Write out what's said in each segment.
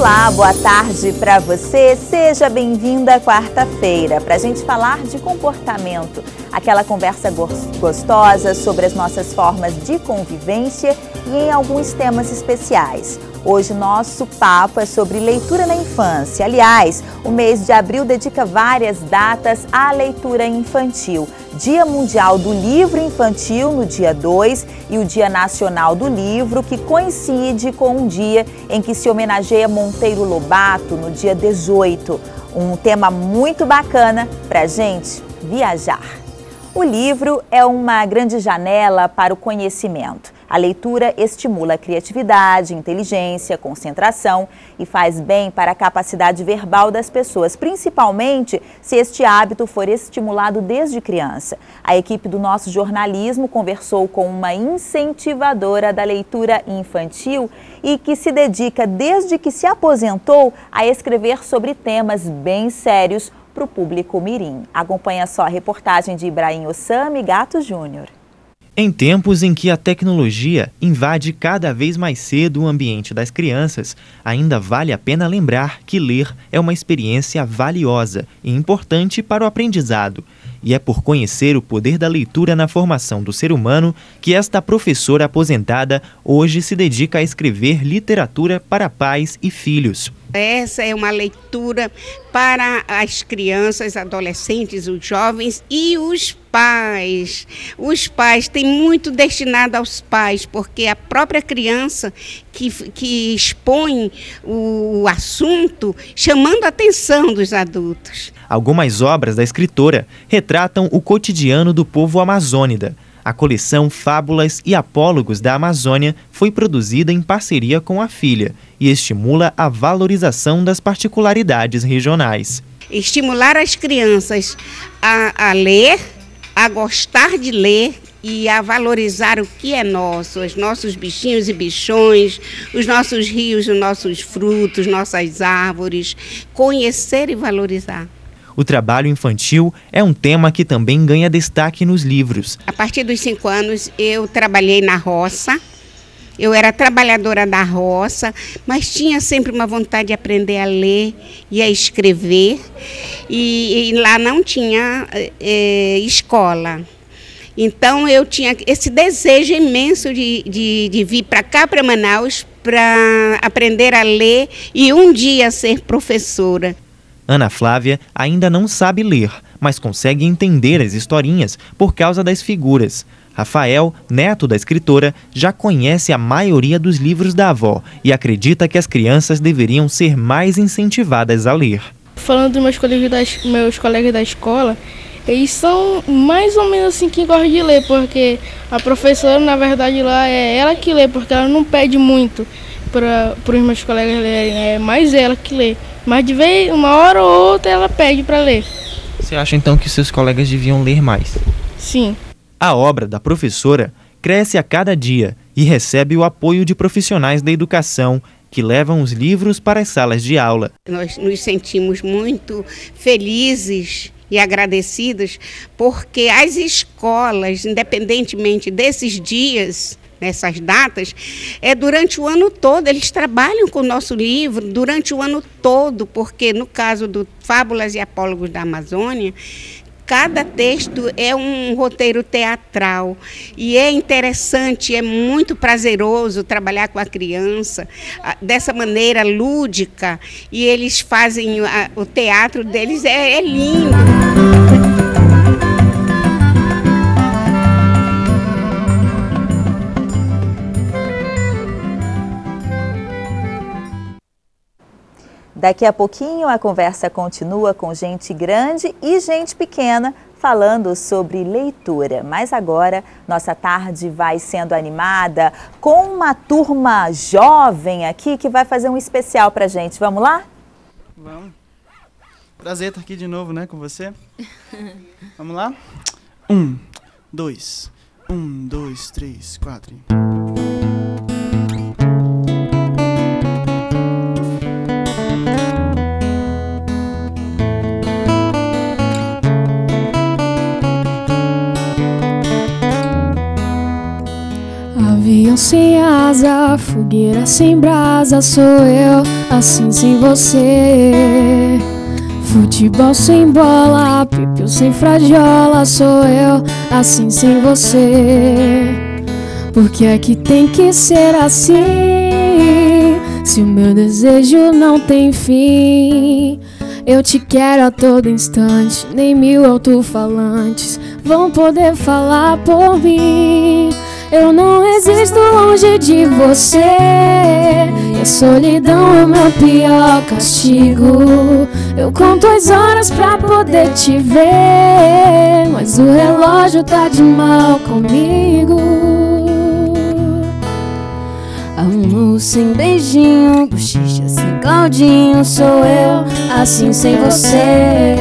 Olá, boa tarde para você. Seja bem-vinda à quarta-feira para a gente falar de comportamento. Aquela conversa gostosa sobre as nossas formas de convivência e em alguns temas especiais. Hoje nosso papo é sobre leitura na infância. Aliás, o mês de abril dedica várias datas à leitura infantil. Dia Mundial do Livro Infantil no dia 2 e o Dia Nacional do Livro, que coincide com um dia em que se homenageia Monteiro Lobato, no dia 18. Um tema muito bacana para a gente viajar. O livro é uma grande janela para o conhecimento. A leitura estimula a criatividade, inteligência, concentração e faz bem para a capacidade verbal das pessoas, principalmente se este hábito for estimulado desde criança. A equipe do nosso jornalismo conversou com uma incentivadora da leitura infantil e que se dedica desde que se aposentou a escrever sobre temas bem sérios para o público mirim. Acompanha só a reportagem de Ibrahim Ossami Gato Júnior. Em tempos em que a tecnologia invade cada vez mais cedo o ambiente das crianças, ainda vale a pena lembrar que ler é uma experiência valiosa e importante para o aprendizado. E é por conhecer o poder da leitura na formação do ser humano que esta professora aposentada hoje se dedica a escrever literatura para pais e filhos. Essa é uma leitura para as crianças, adolescentes, os jovens e os pais. Os pais têm muito destinado aos pais, porque a própria criança que expõe o assunto, chamando a atenção dos adultos. Algumas obras da escritora retratam o cotidiano do povo amazônida. A coleção Fábulas e Apólogos da Amazônia foi produzida em parceria com a filha e estimula a valorização das particularidades regionais. Estimular as crianças a ler, a gostar de ler e a valorizar o que é nosso, os nossos bichinhos e bichões, os nossos rios, os nossos frutos, nossas árvores, conhecer e valorizar. O trabalho infantil é um tema que também ganha destaque nos livros. A partir dos 5 anos eu trabalhei na roça, eu era trabalhadora da roça, mas tinha sempre uma vontade de aprender a ler e a escrever, e lá não tinha escola. Então eu tinha esse desejo imenso de vir para cá, para Manaus, para aprender a ler e um dia ser professora. Ana Flávia ainda não sabe ler, mas consegue entender as historinhas por causa das figuras. Rafael, neto da escritora, já conhece a maioria dos livros da avó e acredita que as crianças deveriam ser mais incentivadas a ler. Falando dos meus colegas da escola, eles são mais ou menos assim que gostam de ler, porque a professora, na verdade, lá é ela que lê, porque ela não pede muito para os meus colegas lerem, é mais ela que lê. Mas de vez, uma hora ou outra, ela pede para ler. Você acha então que seus colegas deviam ler mais? Sim. A obra da professora cresce a cada dia e recebe o apoio de profissionais da educação que levam os livros para as salas de aula. Nós nos sentimos muito felizes e agradecidos porque as escolas, independentemente desses dias, nessas datas, durante o ano todo, eles trabalham com o nosso livro, durante o ano todo, porque no caso do Fábulas e Apólogos da Amazônia, cada texto é um roteiro teatral e é interessante, é muito prazeroso trabalhar com a criança dessa maneira lúdica, e eles fazem, o teatro deles é lindo. Daqui a pouquinho a conversa continua com gente grande e gente pequena falando sobre leitura. Mas agora nossa tarde vai sendo animada com uma turma jovem aqui que vai fazer um especial pra gente. Vamos lá? Vamos. Prazer estar aqui de novo, né, com você. Vamos lá? 1, 2, 1, 2, 3, 4. Avião sem asa, fogueira sem brasa, sou eu, assim sem você. Futebol sem bola, pipiu sem frajola, sou eu, assim sem você. Por que é que tem que ser assim? Se o meu desejo não tem fim. Eu te quero a todo instante, nem 1000 alto-falantes vão poder falar por mim. Eu não existo longe de você, e a solidão é o meu pior castigo. Eu conto as horas pra poder te ver, mas o relógio tá de mal comigo. Amor sem beijinho, bochecha sem caldinho, sou eu, assim sem você.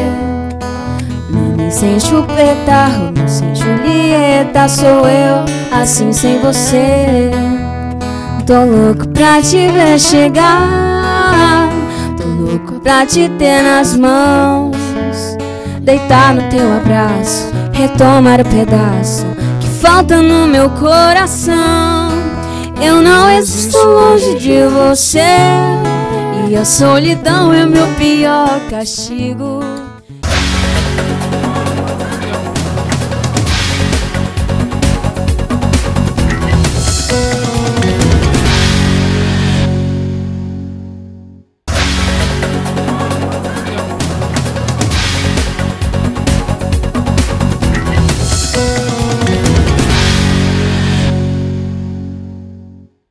Mini sem chupeta, Romeu sem Julieta, sou eu, assim sem você. Tô louco pra te ver chegar, tô louco pra te ter nas mãos, deitar no teu abraço, retomar o pedaço que falta no meu coração. Eu não existo longe de você, e a solidão é meu pior castigo.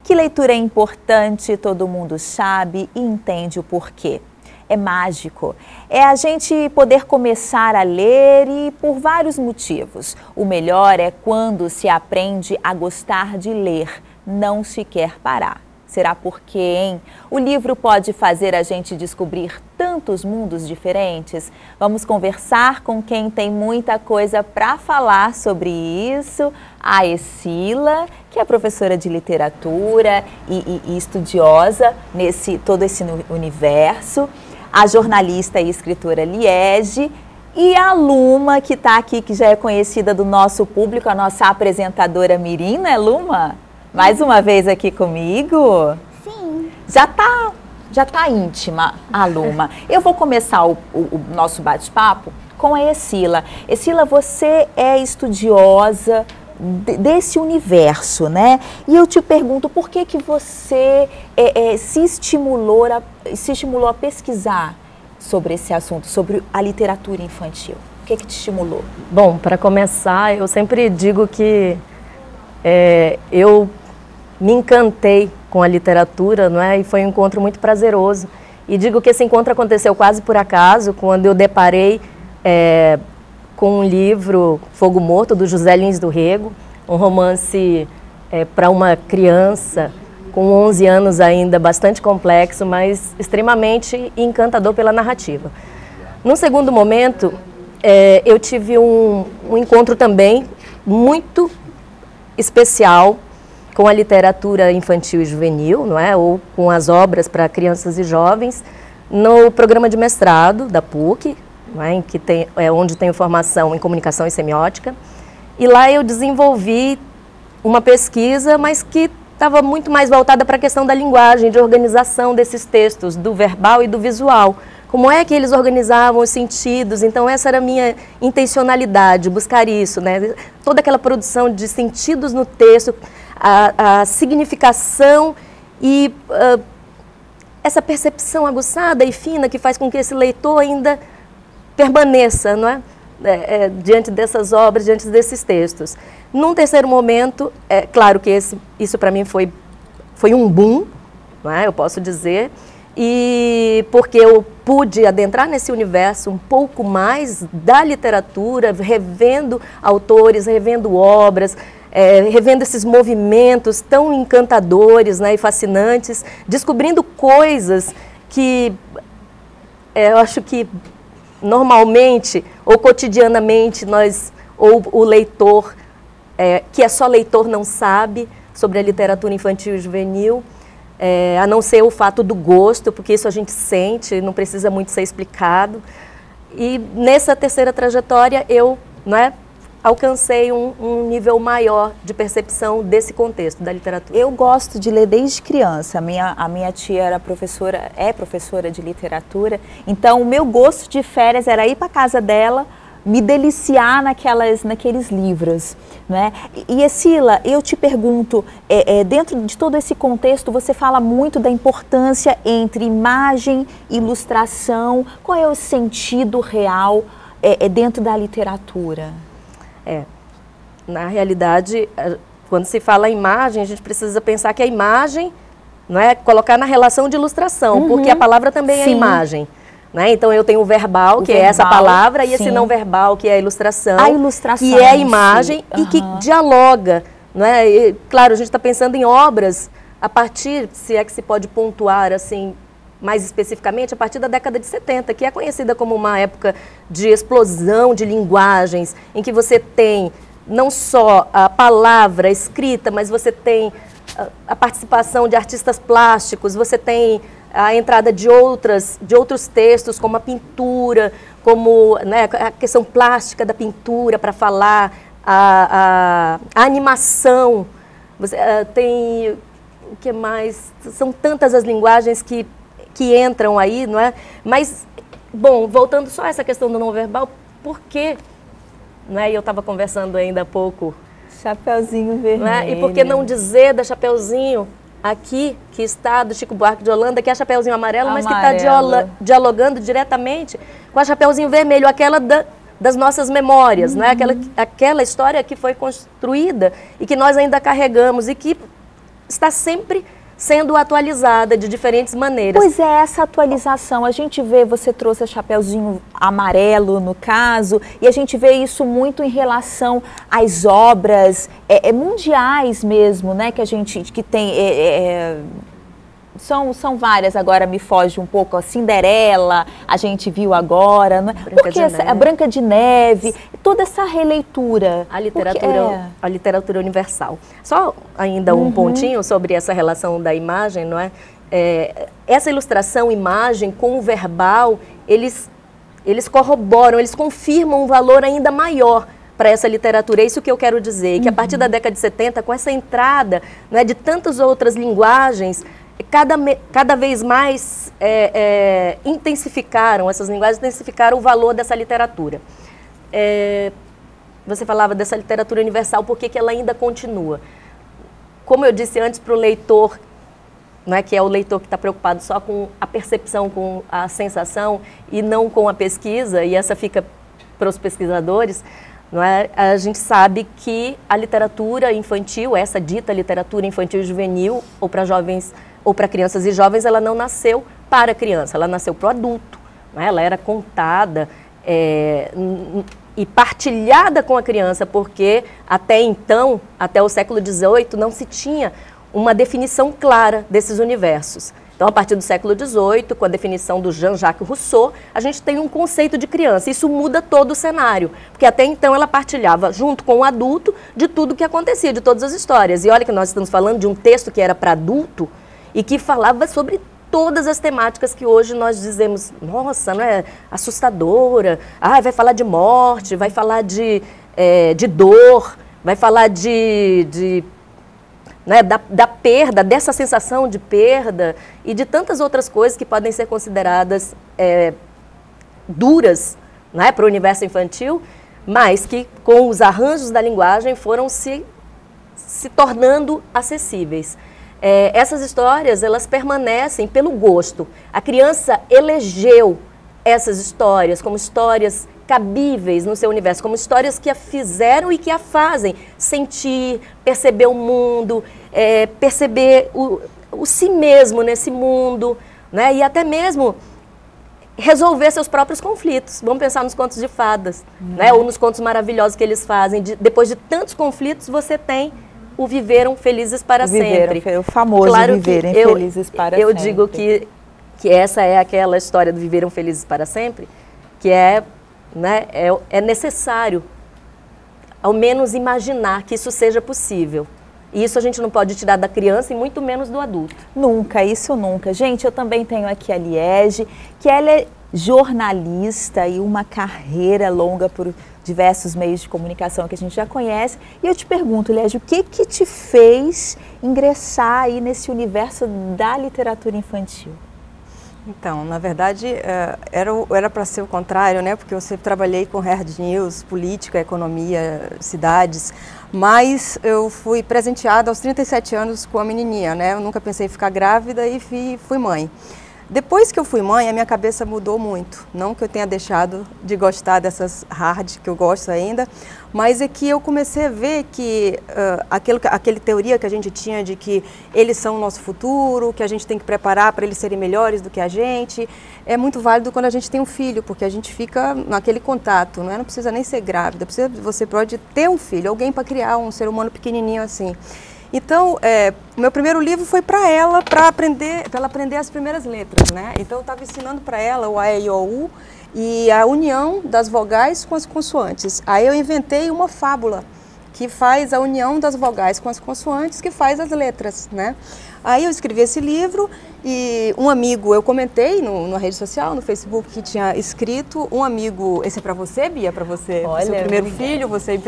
Que leitura é importante, todo mundo sabe e entende o porquê. É mágico. É a gente poder começar a ler e por vários motivos. O melhor é quando se aprende a gostar de ler, não se quer parar. Será por quê, hein? O livro pode fazer a gente descobrir tantos mundos diferentes. Vamos conversar com quem tem muita coisa para falar sobre isso. A Escila, que é professora de literatura e estudiosa nesse todo esse universo. A jornalista e escritora Liege. E a Luma, que está aqui, que já é conhecida do nosso público, a nossa apresentadora Mirim, né, Luma? Mais uma vez aqui comigo? Sim. Já tá íntima a Luma. Eu vou começar o nosso bate-papo com a Escila. Escila, você é estudiosa desse universo, né? E eu te pergunto, por que que você se estimulou a pesquisar sobre esse assunto, sobre a literatura infantil? O que que te estimulou? Bom, para começar, eu sempre digo que eu me encantei com a literatura, não é? E foi um encontro muito prazeroso. E digo que esse encontro aconteceu quase por acaso, quando eu deparei com um livro, Fogo Morto, do José Lins do Rego, um romance para uma criança com 11 anos ainda, bastante complexo, mas extremamente encantador pela narrativa. Num segundo momento, eu tive um encontro também muito especial com a literatura infantil e juvenil, não é? Ou com as obras para crianças e jovens, no programa de mestrado da PUC, não é? Onde tenho formação em comunicação e semiótica. E lá eu desenvolvi uma pesquisa, mas que estava muito mais voltada para a questão da linguagem, de organização desses textos, do verbal e do visual. Como é que eles organizavam os sentidos? Então essa era a minha intencionalidade, buscar isso, né? Toda aquela produção de sentidos no texto, a significação e essa percepção aguçada e fina que faz com que esse leitor ainda permaneça, não é? Diante dessas obras, diante desses textos. Num terceiro momento, claro que isso para mim foi um boom, não é? Eu posso dizer, e porque eu pude adentrar nesse universo um pouco mais da literatura, revendo autores, revendo obras, revendo esses movimentos tão encantadores, né, e fascinantes, descobrindo coisas que eu acho que normalmente ou cotidianamente ou o leitor, que é só leitor, não sabe sobre a literatura infantil e juvenil, a não ser o fato do gosto, porque isso a gente sente, não precisa muito ser explicado. E nessa terceira trajetória eu, né, alcancei um nível maior de percepção desse contexto da literatura. Eu gosto de ler desde criança. A minha tia era professora, é professora de literatura, então o meu gosto de férias era ir para casa dela, me deliciar naqueles livros, né? E Escila, eu te pergunto, dentro de todo esse contexto, você fala muito da importância entre imagem e ilustração. Qual é o sentido real dentro da literatura? Na realidade, quando se fala imagem, a gente precisa pensar que a imagem, não é colocar na relação de ilustração, porque a palavra também é imagem. Né? Então eu tenho o verbal, que é essa palavra, e esse não verbal, que é a ilustração, que é a imagem e que dialoga. Né? E, claro, a gente está pensando em obras a partir, se é que se pode pontuar assim, mais especificamente, a partir da década de 70, que é conhecida como uma época de explosão de linguagens, em que você tem não só a palavra escrita, mas você tem a participação de artistas plásticos, você tem a entrada de outros textos, como a pintura, como, né, a questão plástica da pintura para falar, a animação. Você tem, o que mais? São tantas as linguagens que entram aí, não é? Mas, bom, voltando só a essa questão do não verbal, por quê? Né? Eu estava conversando ainda há pouco. Chapeuzinho vermelho. Né? E por que não dizer da Chapeuzinho aqui, que está do Chico Buarque de Holanda, que é a Chapeuzinho amarelo, mas que está dialogando diretamente com a Chapeuzinho vermelho, aquela das nossas memórias, né? Aquela história que foi construída e que nós ainda carregamos e que está sempre sendo atualizada de diferentes maneiras. Pois é, essa atualização, a gente vê, você trouxe a Chapeuzinho amarelo no caso, e a gente vê isso muito em relação às obras mundiais mesmo, né, que a gente tem, são várias, agora me foge um pouco, a Cinderela, a gente viu agora, não é? Porque a Branca de Neve, toda essa releitura. A literatura universal. Só ainda um pontinho sobre essa relação da imagem, não é? Essa ilustração, imagem com o verbal, eles corroboram, eles confirmam um valor ainda maior para essa literatura. É isso que eu quero dizer, que a partir da década de 70, com essa entrada, não é, de tantas outras linguagens, cada vez mais essas linguagens intensificaram o valor dessa literatura. Você falava dessa literatura universal, por que ela ainda continua? Como eu disse antes, para o leitor, né, que é o leitor que está preocupado só com a percepção, com a sensação e não com a pesquisa, e essa fica para os pesquisadores, não é? A gente sabe que a literatura infantil, essa dita literatura infantil e juvenil, ou para jovens, ou para crianças e jovens, ela não nasceu para a criança, ela nasceu para o adulto. Não é? Ela era contada e partilhada com a criança, porque até então, até o século XVIII, não se tinha uma definição clara desses universos. Então, a partir do século XVIII, com a definição do Jean-Jacques Rousseau, a gente tem um conceito de criança. Isso muda todo o cenário, porque até então ela partilhava, junto com o adulto, de tudo que acontecia, de todas as histórias. E olha que nós estamos falando de um texto que era para adulto e que falava sobre todas as temáticas que hoje nós dizemos, nossa, não é assustadora, vai falar de morte, vai falar de dor, vai falar né, da perda, dessa sensação de perda e de tantas outras coisas que podem ser consideradas duras, né, para o universo infantil, mas que com os arranjos da linguagem foram se tornando acessíveis. Essas histórias, elas permanecem pelo gosto. A criança elegeu essas histórias como histórias cabíveis no seu universo, como histórias que a fizeram e que a fazem sentir, perceber o mundo, perceber o si mesmo nesse mundo, né? E até mesmo resolver seus próprios conflitos. Vamos pensar nos contos de fadas, né? Ou nos contos maravilhosos que eles fazem. Depois de tantos conflitos, você tem o viveram felizes para sempre. O famoso viverem felizes para sempre. Eu digo que essa é aquela história do viveram felizes para sempre, que né, é necessário, ao menos, imaginar que isso seja possível. E isso a gente não pode tirar da criança e muito menos do adulto. Nunca, isso nunca. Gente, eu também tenho aqui a Liege, que ela jornalista e uma carreira longa por diversos meios de comunicação que a gente já conhece. E eu te pergunto, Liege, o que te fez ingressar aí nesse universo da literatura infantil? Então, na verdade, era para ser o contrário, né? Porque eu sempre trabalhei com hard news, política, economia, cidades, mas eu fui presenteada aos 37 anos com a menininha, né? Eu nunca pensei em ficar grávida e fui mãe. Depois que eu fui mãe, a minha cabeça mudou muito. Não que eu tenha deixado de gostar dessas que eu gosto ainda, mas é que eu comecei a ver que aquela teoria que a gente tinha de que eles são o nosso futuro, que a gente tem que preparar para eles serem melhores do que a gente, é muito válido quando a gente tem um filho, porque a gente fica naquele contato, não precisa nem ser grávida, você pode ter um filho, alguém para criar um ser humano pequenininho assim. Então, o meu primeiro livro foi para ela aprender as primeiras letras, né? Então, eu estava ensinando para ela o A, E, I, O, U e a união das vogais com as consoantes. Aí eu inventei uma fábula que faz a união das vogais com as consoantes, que faz as letras, né? Aí eu escrevi esse livro e um amigo, eu comentei na rede social, no Facebook, que tinha escrito, um amigo, esse é para você, Bia, para você, seu primeiro filho, você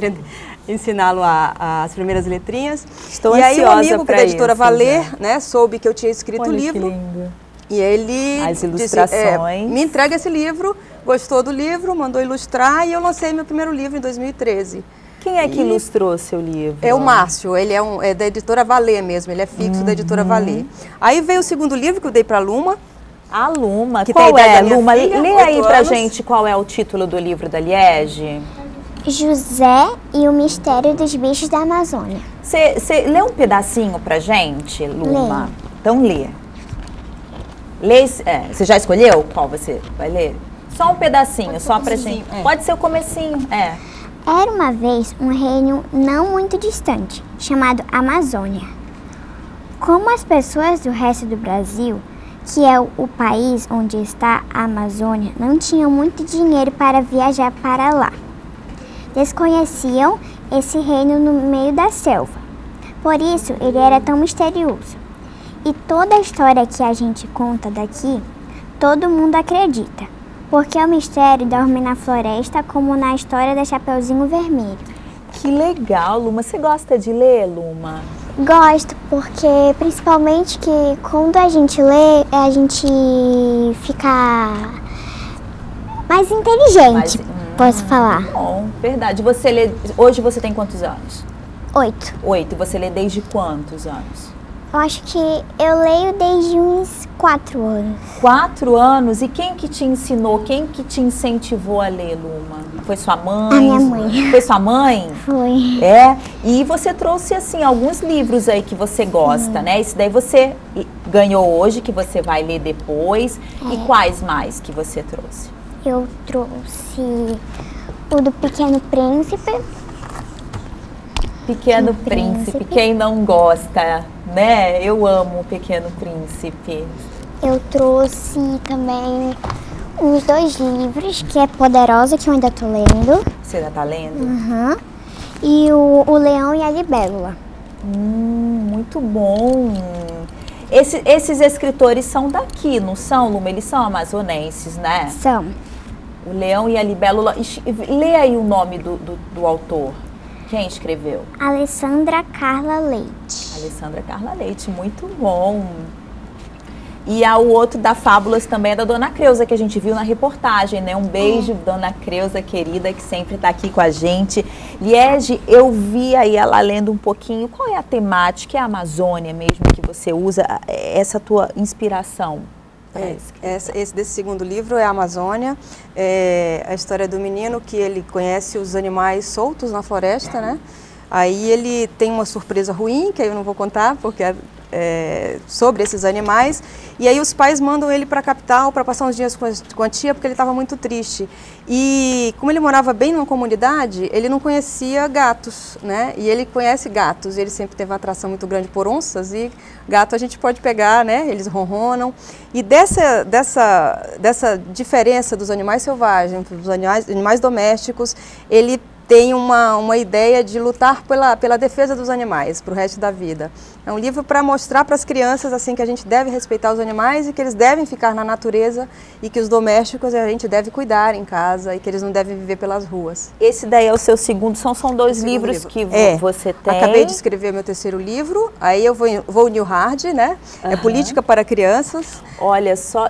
ensiná-lo as primeiras letrinhas. Estou ansiosa. E aí um amigo da editora Valer, né, soube que eu tinha escrito o livro. Que lindo. E ele as ilustrações. Disse, me entrega esse livro, gostou do livro, mandou ilustrar e eu lancei meu primeiro livro em 2013. Quem é que ilustrou seu livro? É o Márcio, ele é da editora Valer mesmo, ele é fixo da editora Valer. Aí veio o segundo livro que eu dei para a Luma. A Luma, que qual é, Luma? Lê aí pra gente qual é o título do livro da Liege. José e o Mistério dos Bichos da Amazônia. Você lê um pedacinho pra gente, Luma? Leio. Então lê. Você já escolheu qual você vai ler? Só um pedacinho, só pra gente. Pode ser o comecinho, Era uma vez um reino não muito distante, chamado Amazônia. Como as pessoas do resto do Brasil, que é o país onde está a Amazônia, não tinham muito dinheiro para viajar para lá, desconheciam esse reino no meio da selva. Por isso, ele era tão misterioso. E toda a história que a gente conta daqui, todo mundo acredita. Porque o mistério dorme na floresta, como na história da Chapeuzinho Vermelho. Que legal, Luma. Você gosta de ler, Luma? Gosto, porque principalmente que quando a gente lê, a gente fica mais inteligente, posso falar. Bom, verdade. Você lê, hoje você tem quantos anos? 8. 8. E você lê desde quantos anos? Eu acho que eu leio desde uns 4 anos. 4 anos? E quem que te ensinou, quem que te incentivou a ler, Luma? Foi sua mãe? A minha mãe. Foi sua mãe? Foi. E você trouxe, assim, alguns livros aí que você gosta, né? Esse daí você ganhou hoje, que você vai ler depois. E quais mais que você trouxe? Eu trouxe o do Pequeno Príncipe. Pequeno Príncipe, quem não gosta, né? Eu amo o Pequeno Príncipe. Eu trouxe também uns 2 livros, que é Poderosa, que eu ainda tô lendo. Você ainda tá lendo? Uhum. E o Leão e a Libélula. Muito bom. Esses escritores são daqui, não são, Luma? Eles são amazonenses, né? São. O Leão e a Libélula. Lê aí o nome do autor. Quem escreveu? Alessandra Carla Leite. Alessandra Carla Leite, muito bom. E o outro da Fábulas também é da Dona Creuza, que a gente viu na reportagem, né? Um beijo, Dona Creuza querida, que sempre está aqui com a gente. Liege, eu vi aí ela lendo um pouquinho. Qual é a temática? É a Amazônia mesmo que você usa? Essa tua inspiração? Esse desse segundo livro é a Amazônia, é a história do menino que ele conhece os animais soltos na floresta, né? Aí ele tem uma surpresa ruim, que aí eu não vou contar, porque é sobre esses animais, e aí os pais mandam ele para a capital para passar uns dias com a tia, porque ele estava muito triste. E como ele morava bem numa comunidade, ele não conhecia gatos, né? E ele conhece gatos, ele sempre teve uma atração muito grande por onças, e gato a gente pode pegar, né? Eles ronronam. E dessa diferença dos animais selvagens, dos animais domésticos, ele tem uma ideia de lutar pela defesa dos animais para o resto da vida. É um livro para mostrar para as crianças assim que a gente deve respeitar os animais e que eles devem ficar na natureza e que os domésticos a gente deve cuidar em casa e que eles não devem viver pelas ruas. Esse daí é o seu segundo, são dois livros que você tem. Acabei de escrever meu terceiro livro, aí eu vou New Hard, né? É Política para Crianças. Olha só,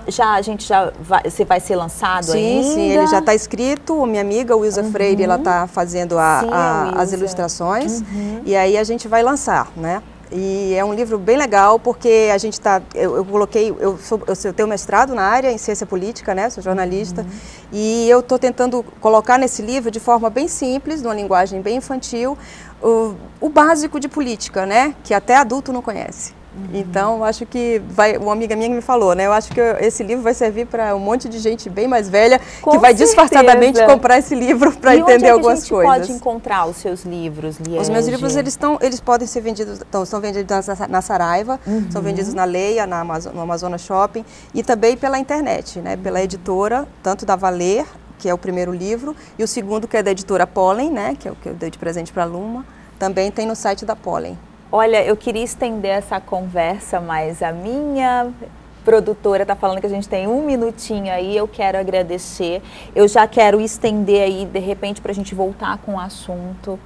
você vai ser lançado ainda? Sim, ele já está escrito, minha amiga Wilza Freire, ela está fazendo as ilustrações e aí a gente vai lançar, né? E é um livro bem legal porque a gente está, eu tenho mestrado na área em ciência política, né? Sou jornalista e eu estou tentando colocar nesse livro de forma bem simples, numa linguagem bem infantil, o básico de política, né? Que até adulto não conhece. Então, acho que uma amiga minha me falou, né? Eu acho que esse livro vai servir para um monte de gente bem mais velha que vai disfarçadamente comprar esse livro para entender algumas coisas. E onde é que a gente pode encontrar os seus livros, Liege? Os meus livros, eles podem ser vendidos, são vendidos na Saraiva, são vendidos na Leia, no Amazonas Shopping e também pela internet, né? Pela editora, tanto da Valer, que é o primeiro livro, e o segundo, que é da editora Pollen, né? Que é o que eu dei de presente para a Luma, também tem no site da Pollen. Olha, eu queria estender essa conversa, mas a minha produtora está falando que a gente tem um minutinho aí, eu quero agradecer. Eu já quero estender aí, de repente, para a gente voltar com o assunto.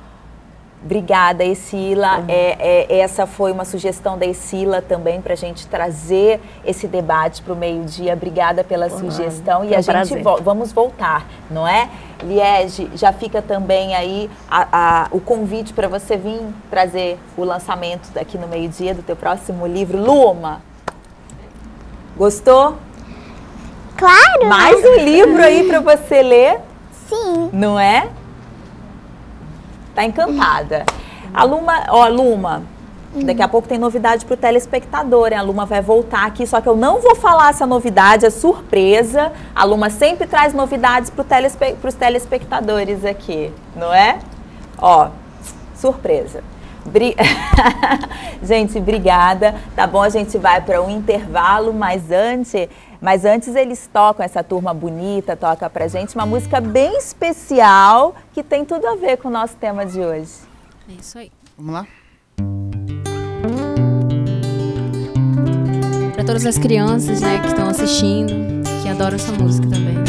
Obrigada, Escila. Essa foi uma sugestão da Escila também para a gente trazer esse debate para o meio-dia. Obrigada pela sugestão e a gente vamos voltar, não é? Liege, já fica também aí o convite para você vir trazer o lançamento aqui no meio-dia do teu próximo livro. Luma, gostou? Claro! Mais um livro aí para você ler? Sim. Não é? Tá encantada. A Luma, daqui a pouco tem novidade para o telespectador, hein? A Luma vai voltar aqui, só que eu não vou falar essa novidade, é surpresa. A Luma sempre traz novidades para os telespectadores aqui, não é? Ó, surpresa. Gente, obrigada. Tá bom, a gente vai para um intervalo, mas antes eles tocam, essa turma bonita toca pra gente uma música bem especial que tem tudo a ver com o nosso tema de hoje. É isso aí. Vamos lá? Para todas as crianças, né, que estão assistindo, que adoram essa música também.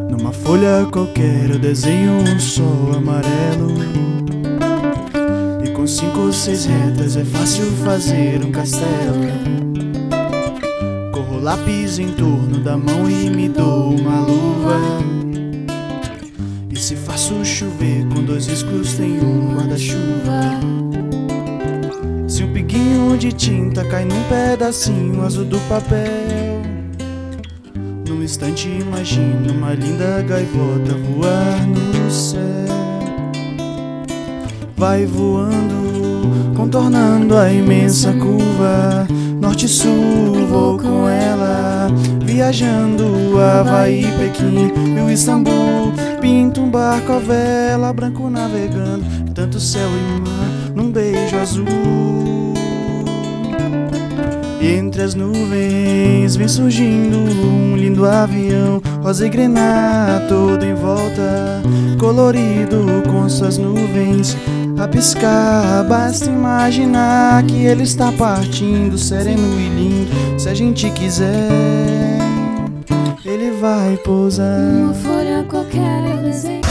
Numa folha qualquer eu desenho um sol amarelo, e com 5 ou 6 retas é fácil fazer um castelo. Corro lápis em torno da mão e me dou uma luva, e se faço chover com 2 riscos tenho um guarda-chuva. Se um pinguinho de tinta cai num pedacinho azul do papel, num instante imagino uma linda gaivota voar no céu. Vai voando, contornando a imensa curva, norte e sul vou com ela, viajando Havaí, Pequim, Rio, Istambul. Pinto um barco à vela, branco navegando, tanto céu e mar num beijo azul. E entre as nuvens vem surgindo um lindo avião, rosa e grená todo em volta, colorido com suas nuvens a piscar. Basta imaginar que ele está partindo, sereno e lindo. Se a gente quiser, ele vai pousar. Uma folha qualquer eu desenho.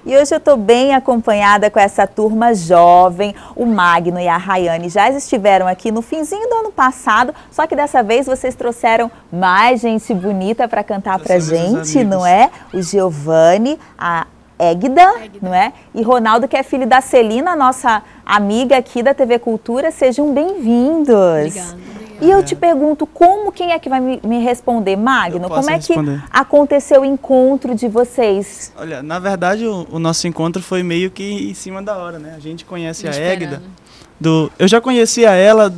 E hoje eu estou bem acompanhada com essa turma jovem. O Magno e a Rayane já estiveram aqui no finzinho do ano passado, só que dessa vez vocês trouxeram mais gente bonita para cantar pra gente, não é? O Giovanni, a Égida, não é? E Ronaldo, que é filho da Celina, nossa amiga aqui da TV Cultura. Sejam bem-vindos. Obrigada. E eu te pergunto, quem é que vai me responder? Magno, como é que aconteceu o encontro de vocês? Olha, na verdade o nosso encontro foi meio que em cima da hora, né? A gente conhece a Égida Eu já conhecia ela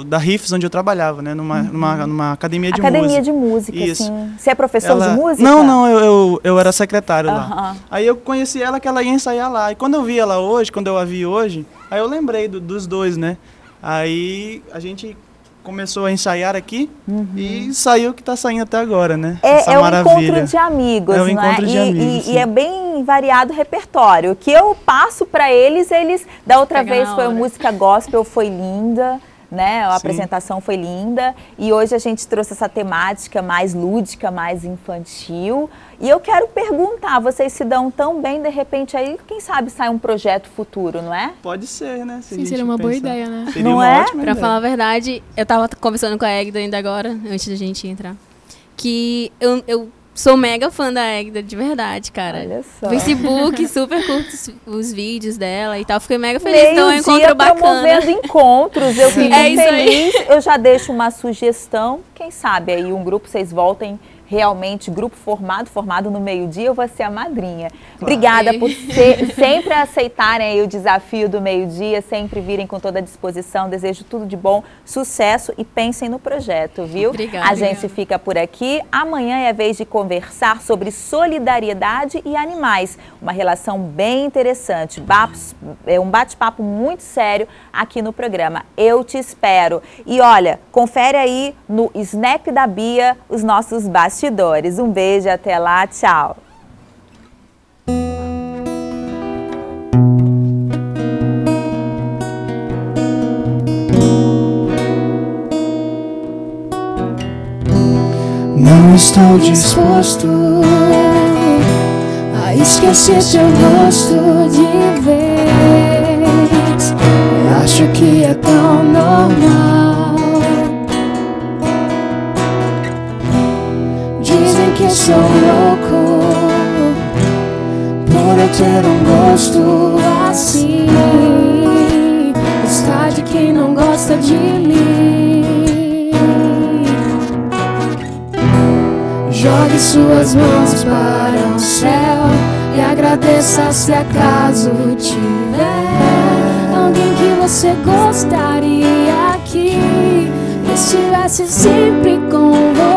da Riffs, onde eu trabalhava, né? Numa academia de música. Academia de música, isso. Sim. Você é professor de música? Não, eu era secretário lá. Aí eu conheci ela, que ela ia ensaiar lá. E quando eu vi ela hoje, quando eu a vi hoje, aí eu lembrei dos dois, né? Aí a gente começou a ensaiar aqui e saiu o que está saindo até agora, né? É um encontro de amigos, é um encontro de amigos, e é bem variado o repertório. O que eu passo para eles, da outra vez foi a música gospel, foi linda, né? A apresentação foi linda, e hoje a gente trouxe essa temática mais lúdica, mais infantil. E eu quero perguntar, vocês se dão tão bem, de repente aí, quem sabe sai um projeto futuro, não é? Pode ser, né? Sim, seria uma boa ideia, né? Seria uma ótima ideia. Pra falar a verdade, eu tava conversando com a Égida ainda agora, antes da gente entrar, que eu sou mega fã da Égida, de verdade, cara. Olha só. Facebook, super curto os vídeos dela e tal. Fiquei mega feliz. Então, é um encontro bacana. Promovendo encontros, eu fico feliz. Eu já deixo uma sugestão. Quem sabe aí um grupo, vocês voltem realmente, grupo formado no meio-dia, eu vou ser a madrinha. Claro. Obrigada por sempre aceitarem aí o desafio do meio-dia, sempre virem com toda a disposição. Desejo tudo de bom, sucesso e pensem no projeto, viu? Obrigada. A gente fica por aqui. Amanhã é a vez de conversar sobre solidariedade e animais. Uma relação bem interessante. É um bate-papo muito sério aqui no programa. Eu te espero. E olha, confere aí no Snap da Bia os nossos bastidores. Um beijo, até lá, tchau. Não estou disposto a esquecer teu rosto de vez. Acho que é tão normal. Dizem que sou louco por eu ter um gosto assim. Gostar de quem não gosta de mim. Jogue suas mãos para o céu e agradeça se acaso tiver alguém que você gostaria que estivesse sempre com você.